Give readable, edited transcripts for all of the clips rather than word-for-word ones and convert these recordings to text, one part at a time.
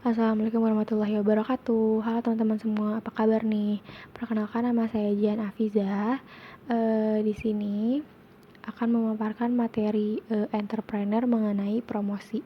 Assalamualaikum warahmatullahi wabarakatuh. Halo teman-teman semua, apa kabar nih? Perkenalkan nama saya Jian Afiza. Di sini akan memaparkan materi entrepreneur mengenai promosi.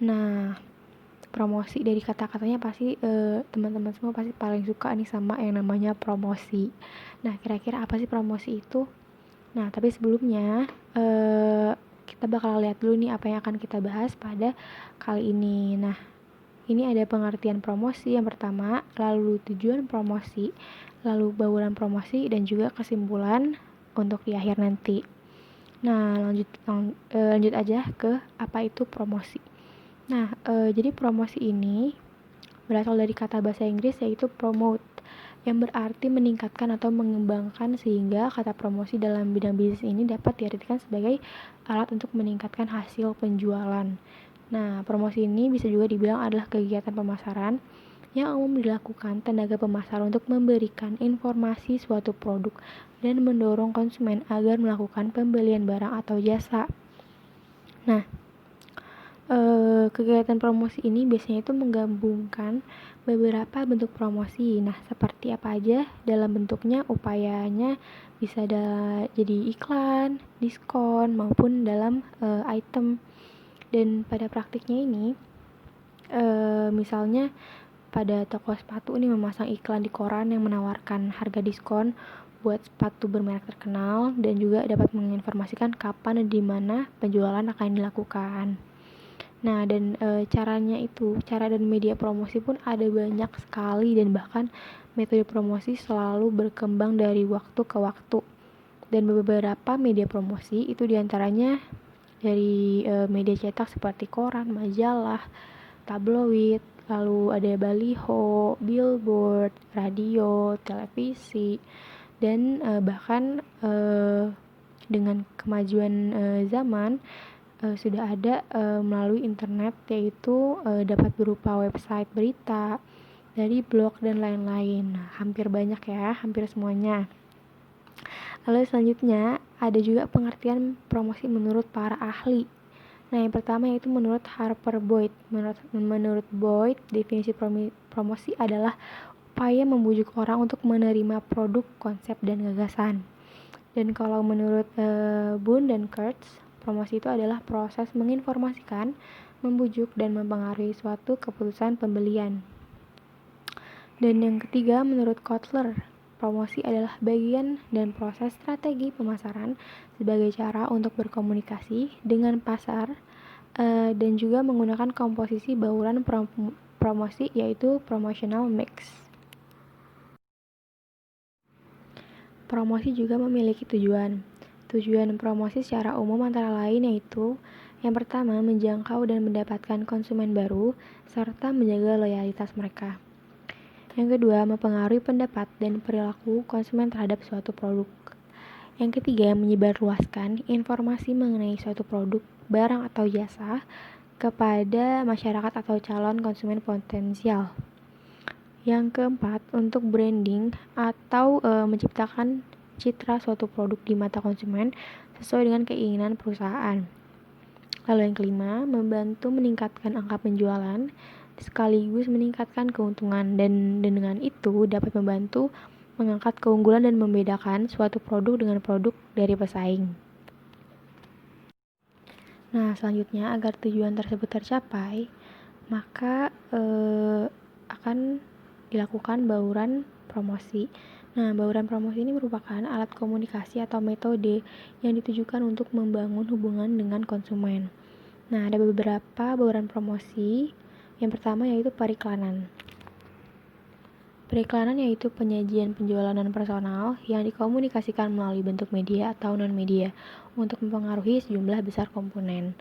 Nah, promosi dari kata-katanya pasti teman-teman semua pasti paling suka nih sama yang namanya promosi. Nah, kira-kira apa sih promosi itu? Nah, tapi sebelumnya kita bakal lihat dulu nih apa yang akan kita bahas pada kali ini. Nah, ini ada pengertian promosi yang pertama, lalu tujuan promosi, lalu bauran promosi, dan juga kesimpulan untuk di akhir nanti. Nah, lanjut aja ke apa itu promosi. Nah, jadi promosi ini berasal dari kata bahasa Inggris yaitu promote, yang berarti meningkatkan atau mengembangkan, sehingga kata promosi dalam bidang bisnis ini dapat diartikan sebagai alat untuk meningkatkan hasil penjualan. Nah, promosi ini bisa juga dibilang adalah kegiatan pemasaran yang umum dilakukan tenaga pemasar untuk memberikan informasi suatu produk dan mendorong konsumen agar melakukan pembelian barang atau jasa. Nah, kegiatan promosi ini biasanya itu menggabungkan beberapa bentuk promosi. Nah, seperti apa aja dalam bentuknya, upayanya bisa jadi iklan, diskon, maupun dalam item. Dan pada praktiknya ini, misalnya pada toko sepatu ini memasang iklan di koran yang menawarkan harga diskon buat sepatu bermerek terkenal, dan juga dapat menginformasikan kapan dan di mana penjualan akan dilakukan. Nah, dan cara dan media promosi pun ada banyak sekali, dan bahkan metode promosi selalu berkembang dari waktu ke waktu. Dan beberapa media promosi itu diantaranya dari media cetak seperti koran, majalah, tabloid, lalu ada baliho, billboard, radio, televisi, dan bahkan dengan kemajuan zaman sudah ada melalui internet, yaitu dapat berupa website berita, dari blog dan lain-lain. Nah, hampir banyak ya, hampir semuanya. Lalu selanjutnya ada juga pengertian promosi menurut para ahli. Nah, yang pertama yaitu menurut Harper Boyd. Menurut Boyd, definisi promosi adalah upaya membujuk orang untuk menerima produk, konsep, dan gagasan. Dan kalau menurut Boone dan Kurtz, promosi itu adalah proses menginformasikan, membujuk, dan mempengaruhi suatu keputusan pembelian. Dan yang ketiga, menurut Kotler, promosi adalah bagian dan proses strategi pemasaran sebagai cara untuk berkomunikasi dengan pasar dan juga menggunakan komposisi bauran promosi, yaitu promotional mix. Promosi juga memiliki tujuan. Tujuan promosi secara umum antara lain yaitu yang pertama, menjangkau dan mendapatkan konsumen baru serta menjaga loyalitas mereka. Yang kedua, mempengaruhi pendapat dan perilaku konsumen terhadap suatu produk. Yang ketiga, menyebarluaskan informasi mengenai suatu produk, barang atau jasa kepada masyarakat atau calon konsumen potensial. Yang keempat, untuk branding atau menciptakan citra suatu produk di mata konsumen sesuai dengan keinginan perusahaan. Lalu yang kelima, membantu meningkatkan angka penjualan sekaligus meningkatkan keuntungan, dan dengan itu dapat membantu mengangkat keunggulan dan membedakan suatu produk dengan produk dari pesaing. Nah, selanjutnya agar tujuan tersebut tercapai, maka akan dilakukan bauran promosi. Nah, bauran promosi ini merupakan alat komunikasi atau metode yang ditujukan untuk membangun hubungan dengan konsumen. Nah, ada beberapa bauran promosi. Yang pertama yaitu periklanan. Periklanan yaitu penyajian penjualan non-personal yang dikomunikasikan melalui bentuk media atau non-media untuk mempengaruhi sejumlah besar komponen.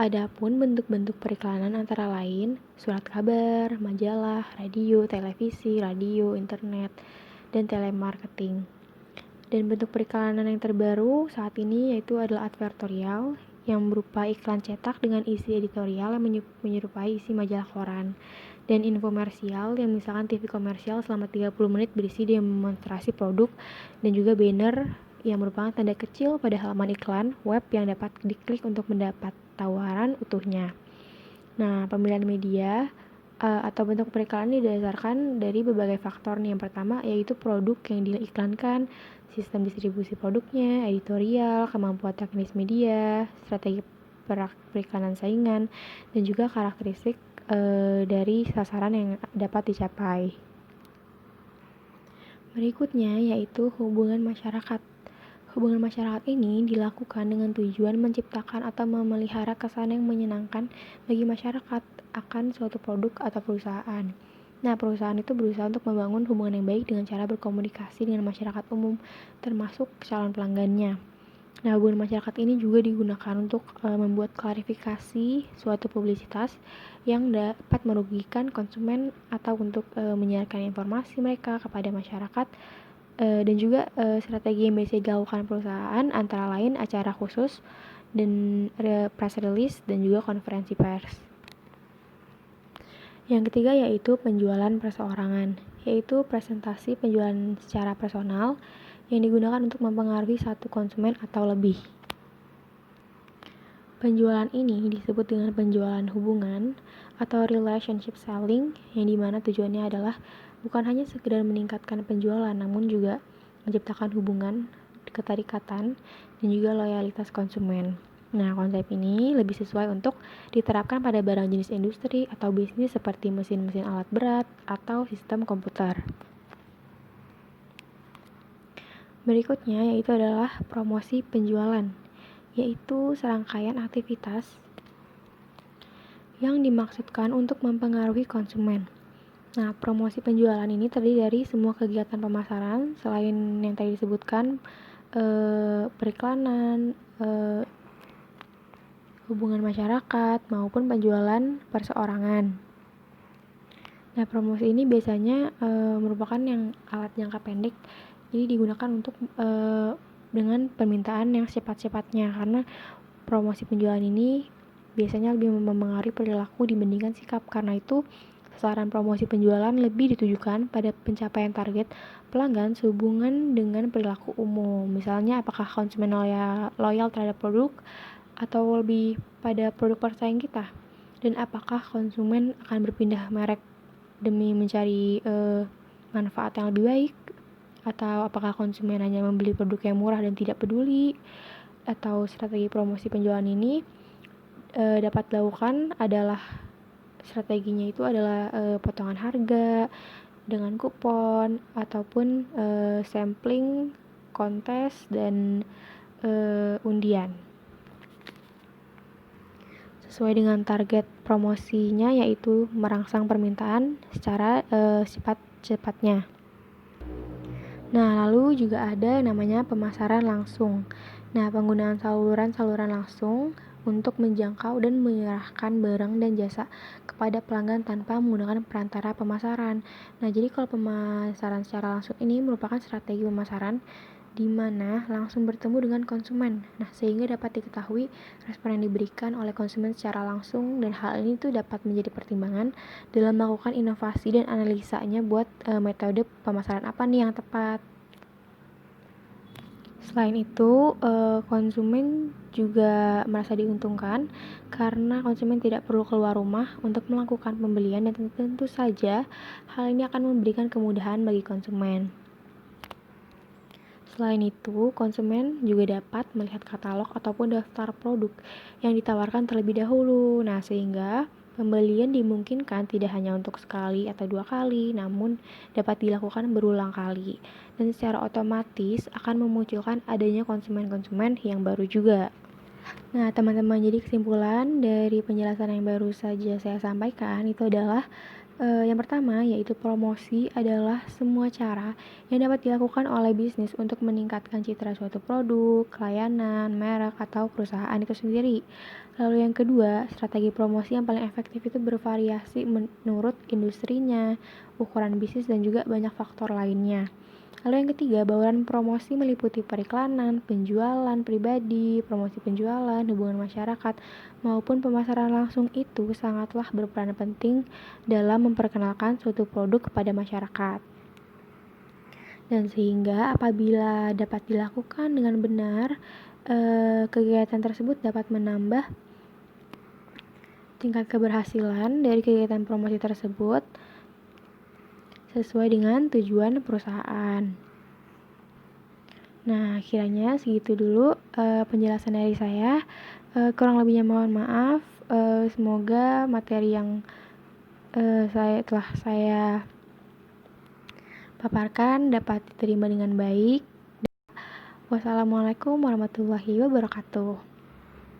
Adapun bentuk-bentuk periklanan antara lain surat kabar, majalah, radio, televisi, radio, internet, dan telemarketing. Dan bentuk periklanan yang terbaru saat ini yaitu adalah advertorial, yang berupa iklan cetak dengan isi editorial yang menyerupai isi majalah koran, dan infomersial yang misalkan TV komersial selama 30 menit berisi demonstrasi produk, dan juga banner yang merupakan tanda kecil pada halaman iklan web yang dapat diklik untuk mendapat tawaran utuhnya. Nah, pemilihan media atau bentuk periklanan didasarkan dari berbagai faktor nih. Yang pertama yaitu produk yang diiklankan, sistem distribusi produknya, editorial, kemampuan teknis media, strategi periklanan saingan, dan juga karakteristik dari sasaran yang dapat dicapai. Berikutnya yaitu hubungan masyarakat. Hubungan masyarakat ini dilakukan dengan tujuan menciptakan atau memelihara kesan yang menyenangkan bagi masyarakat akan suatu produk atau perusahaan. Nah, perusahaan itu berusaha untuk membangun hubungan yang baik dengan cara berkomunikasi dengan masyarakat umum, termasuk calon pelanggannya. Nah, hubungan masyarakat ini juga digunakan untuk membuat klarifikasi suatu publisitas yang dapat merugikan konsumen atau untuk menyiarkan informasi mereka kepada masyarakat. Dan juga strategi yang biasa dilakukan perusahaan antara lain acara khusus dan press release dan juga konferensi pers. Yang ketiga yaitu penjualan perseorangan, yaitu presentasi penjualan secara personal yang digunakan untuk mempengaruhi satu konsumen atau lebih. Penjualan ini disebut dengan penjualan hubungan atau relationship selling, yang dimana tujuannya adalah bukan hanya sekedar meningkatkan penjualan, namun juga menciptakan hubungan, keterikatan, dan juga loyalitas konsumen. Nah, konsep ini lebih sesuai untuk diterapkan pada barang jenis industri atau bisnis seperti mesin-mesin alat berat atau sistem komputer. Berikutnya yaitu adalah promosi penjualan, yaitu serangkaian aktivitas yang dimaksudkan untuk mempengaruhi konsumen. Nah, promosi penjualan ini terdiri dari semua kegiatan pemasaran selain yang tadi disebutkan, periklanan, hubungan masyarakat, maupun penjualan perseorangan. Nah, promosi ini biasanya merupakan yang alat jangka pendek, jadi digunakan untuk dengan permintaan yang cepat-cepatnya, karena promosi penjualan ini biasanya lebih mempengaruhi perilaku dibandingkan sikap. Karena itu, sasaran promosi penjualan lebih ditujukan pada pencapaian target pelanggan sehubungan dengan perilaku umum. Misalnya, apakah konsumen loyal terhadap produk atau lebih pada produk persaing kita, dan apakah konsumen akan berpindah merek demi mencari manfaat yang lebih baik, atau apakah konsumen hanya membeli produk yang murah dan tidak peduli. Atau strategi promosi penjualan ini dapat dilakukan adalah strateginya itu adalah potongan harga dengan kupon ataupun sampling, kontes, dan undian. Sesuai dengan target promosinya yaitu merangsang permintaan secara cepat-cepatnya. Nah, lalu juga ada namanya pemasaran langsung. Nah, penggunaan saluran-saluran langsung untuk menjangkau dan menyerahkan barang dan jasa kepada pelanggan tanpa menggunakan perantara pemasaran. Nah, jadi kalau pemasaran secara langsung ini merupakan strategi pemasaran di mana langsung bertemu dengan konsumen. Nah, sehingga dapat diketahui respon yang diberikan oleh konsumen secara langsung, dan hal ini tuh dapat menjadi pertimbangan dalam melakukan inovasi dan analisanya buat metode pemasaran apa nih yang tepat. Selain itu, konsumen juga merasa diuntungkan karena konsumen tidak perlu keluar rumah untuk melakukan pembelian, dan tentu saja hal ini akan memberikan kemudahan bagi konsumen. Selain itu, konsumen juga dapat melihat katalog ataupun daftar produk yang ditawarkan terlebih dahulu. Nah, sehingga pembelian dimungkinkan tidak hanya untuk sekali atau 2 kali, namun dapat dilakukan berulang kali. Dan secara otomatis akan memunculkan adanya konsumen-konsumen yang baru juga. Nah, teman-teman, jadi kesimpulan dari penjelasan yang baru saja saya sampaikan itu adalah yang pertama yaitu promosi adalah semua cara yang dapat dilakukan oleh bisnis untuk meningkatkan citra suatu produk, layanan, merek, atau perusahaan itu sendiri. Lalu yang kedua, strategi promosi yang paling efektif itu bervariasi menurut industrinya, ukuran bisnis, dan juga banyak faktor lainnya. Lalu yang ketiga, bauran promosi meliputi periklanan, penjualan pribadi, promosi penjualan, hubungan masyarakat, maupun pemasaran langsung itu sangatlah berperan penting dalam memperkenalkan suatu produk kepada masyarakat. Dan sehingga apabila dapat dilakukan dengan benar, kegiatan tersebut dapat menambah tingkat keberhasilan dari kegiatan promosi tersebut sesuai dengan tujuan perusahaan. Nah, kiranya segitu dulu penjelasan dari saya. Kurang lebihnya mohon maaf. Semoga materi yang telah saya paparkan dapat diterima dengan baik. Wassalamualaikum warahmatullahi wabarakatuh.